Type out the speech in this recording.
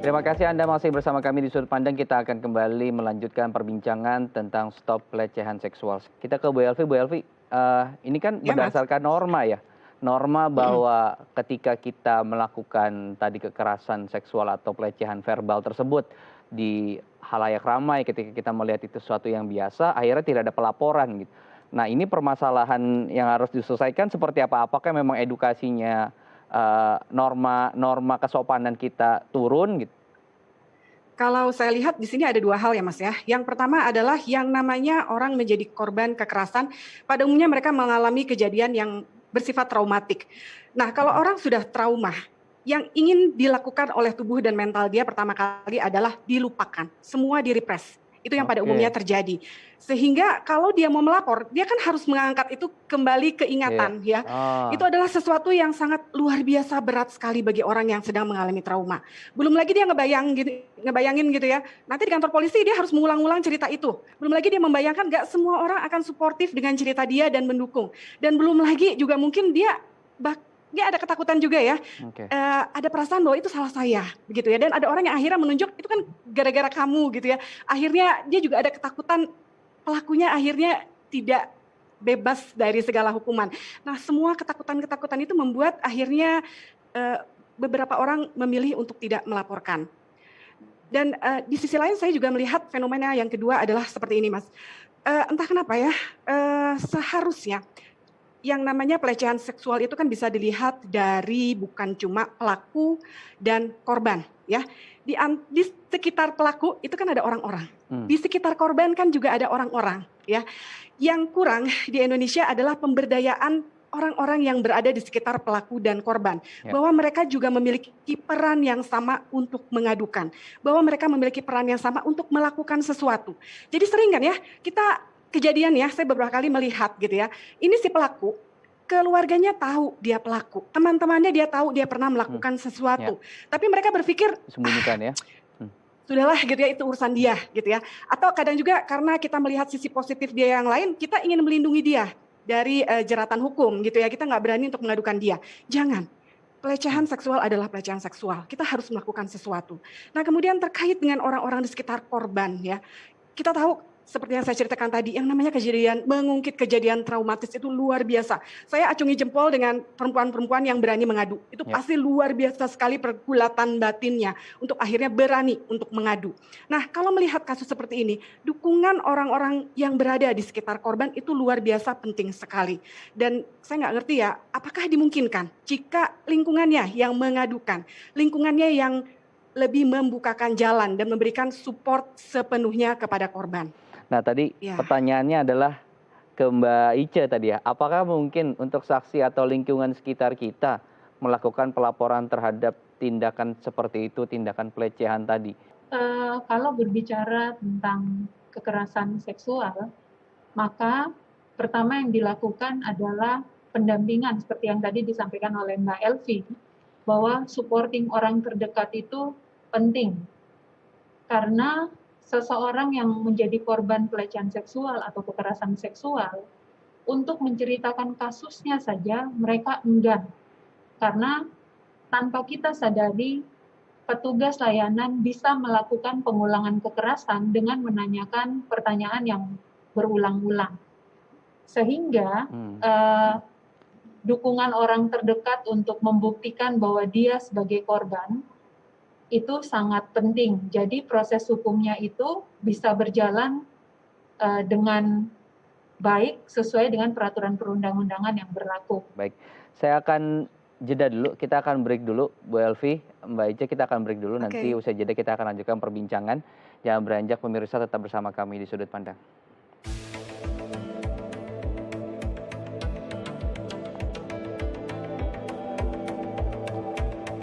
Terima kasih Anda masih bersama kami di Sudut Pandang. Kita akan kembali melanjutkan perbincangan tentang stop pelecehan seksual. Kita ke Bu Elvi. Bu Elvi, ini kan Ya, Mas. berdasarkan norma ya. Norma Mhm. bahwa ketika kita melakukan tadi kekerasan seksual atau pelecehan verbal tersebut di halayak ramai, ketika kita melihat itu sesuatu yang biasa, akhirnya tidak ada pelaporan gitu. Nah, ini permasalahan yang harus diselesaikan seperti apa? Apakah memang edukasinya, norma norma kesopanan kita turun gitu? Kalau saya lihat di sini ada 2 hal ya, Mas, ya. Yang pertama adalah yang namanya orang menjadi korban kekerasan, pada umumnya mereka mengalami kejadian yang bersifat traumatik. Nah, kalau orang sudah trauma, yang ingin dilakukan oleh tubuh dan mental dia pertama kali adalah dilupakan, semua direpress. Itu yang pada umumnya Oke, terjadi. Sehingga kalau dia mau melapor, dia kan harus mengangkat itu kembali ke iya. ingatan ya. Itu Oh, adalah sesuatu yang sangat luar biasa berat sekali bagi orang yang sedang mengalami trauma. Belum lagi dia ngebayangin gitu ya, nanti di kantor polisi dia harus mengulang-ulang cerita itu. Belum lagi dia membayangkan nggak semua orang akan suportif dengan cerita dia dan mendukung. Dan belum lagi juga mungkin dia ada ketakutan juga ya, oke. ada perasaan bahwa itu salah saya, begitu ya, dan ada orang yang akhirnya menunjuk, "Itu kan gara-gara kamu," gitu ya. Akhirnya dia juga ada ketakutan, pelakunya akhirnya tidak bebas dari segala hukuman. Nah, semua ketakutan-ketakutan itu membuat akhirnya, eee, beberapa orang memilih untuk tidak melaporkan. Dan, di sisi lain saya juga melihat fenomena yang kedua adalah seperti ini, Mas, entah kenapa ya, seharusnya yang namanya pelecehan seksual itu kan bisa dilihat dari bukan cuma pelaku dan korban ya. Di sekitar pelaku itu kan ada orang-orang, Mmm, di sekitar korban kan juga ada orang-orang ya. Yang kurang di Indonesia adalah pemberdayaan orang-orang yang berada di sekitar pelaku dan korban, ya. bahwa mereka juga memiliki peran yang sama untuk mengadukan, bahwa mereka memiliki peran yang sama untuk melakukan sesuatu. Jadi sering kan ya, kita kejadian ya, saya beberapa kali melihat gitu ya, ini si pelaku, keluarganya tahu dia pelaku, teman-temannya dia tahu dia pernah Mmm, melakukan ya, sesuatu, tapi mereka berpikir, disembunyikan ya? Mmm, sudahlah gitu ya, itu urusan dia gitu ya. Atau kadang juga karena kita melihat sisi positif dia yang lain, kita ingin melindungi dia dari, jeratan hukum gitu ya, kita nggak berani untuk mengadukan dia. Jangan, mmm. pelecehan seksual adalah pelecehan seksual, kita harus melakukan sesuatu. Nah, kemudian terkait dengan orang-orang di sekitar korban ya, kita tahu seperti yang saya ceritakan tadi, yang namanya kejadian mengungkit kejadian traumatis itu luar biasa. Saya acungi jempol dengan perempuan-perempuan yang berani mengadu. Itu Ya. pasti luar biasa sekali pergulatan batinnya untuk akhirnya berani untuk mengadu. Nah, kalau melihat kasus seperti ini, dukungan orang-orang yang berada di sekitar korban itu luar biasa penting sekali. Dan saya nggak ngerti ya, apakah dimungkinkan jika lingkungannya yang mengadukan, lingkungannya yang lebih membukakan jalan dan memberikan support sepenuhnya kepada korban. Nah, tadi Ya, pertanyaannya adalah ke Mbak Ice tadi ya, apakah mungkin untuk saksi atau lingkungan sekitar kita melakukan pelaporan terhadap tindakan seperti itu, tindakan pelecehan tadi? Kalau berbicara tentang kekerasan seksual, maka pertama yang dilakukan adalah pendampingan seperti yang tadi disampaikan oleh Mbak Elvi, bahwa supporting orang terdekat itu penting. Karena seseorang yang menjadi korban pelecehan seksual atau kekerasan seksual, untuk menceritakan kasusnya saja mereka enggan. Karena tanpa kita sadari, petugas layanan bisa melakukan pengulangan kekerasan dengan menanyakan pertanyaan yang berulang-ulang. Sehingga Mmm, dukungan orang terdekat untuk membuktikan bahwa dia sebagai korban itu sangat penting. Jadi proses hukumnya itu bisa berjalan dengan baik sesuai dengan peraturan perundang-undangan yang berlaku. baik. Saya akan jeda dulu, kita akan break dulu, Bu Elvi, Mbak Ice, kita akan break dulu, nanti oke. usai jeda kita akan lanjutkan perbincangan. Jangan beranjak pemirsa, tetap bersama kami di Sudut Pandang.